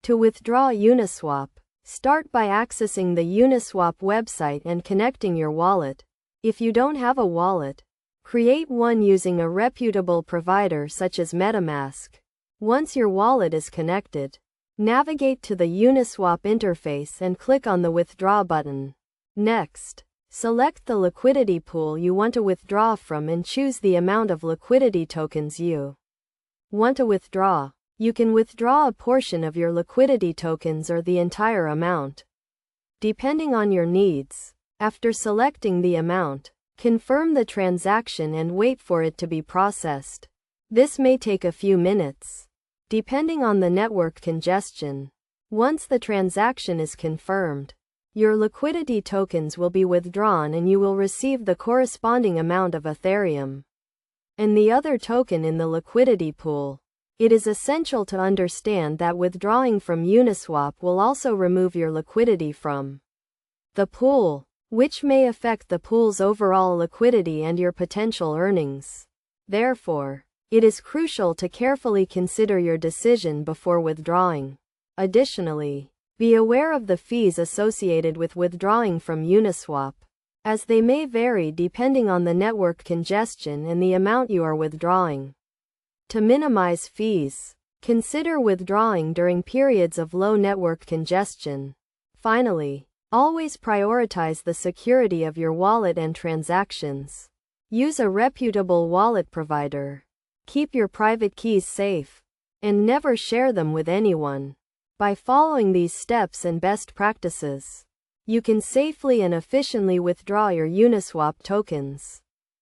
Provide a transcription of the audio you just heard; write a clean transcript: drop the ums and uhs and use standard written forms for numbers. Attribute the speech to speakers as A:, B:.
A: To withdraw Uniswap, start by accessing the Uniswap website and connecting your wallet. If you don't have a wallet, create one using a reputable provider such as MetaMask. Once your wallet is connected, navigate to the Uniswap interface and click on the Withdraw button. Next, select the liquidity pool you want to withdraw from and choose the amount of liquidity tokens you want to withdraw. You can withdraw a portion of your liquidity tokens or the entire amount, depending on your needs. After selecting the amount, confirm the transaction and wait for it to be processed. This may take a few minutes, depending on the network congestion. Once the transaction is confirmed, your liquidity tokens will be withdrawn and you will receive the corresponding amount of Ethereum and the other token in the liquidity pool. It is essential to understand that withdrawing from Uniswap will also remove your liquidity from the pool, which may affect the pool's overall liquidity and your potential earnings. Therefore, it is crucial to carefully consider your decision before withdrawing. Additionally, be aware of the fees associated with withdrawing from Uniswap, as they may vary depending on the network congestion and the amount you are withdrawing. To minimize fees, consider withdrawing during periods of low network congestion. Finally, always prioritize the security of your wallet and transactions. Use a reputable wallet provider. Keep your private keys safe, and never share them with anyone. By following these steps and best practices, you can safely and efficiently withdraw your Uniswap tokens.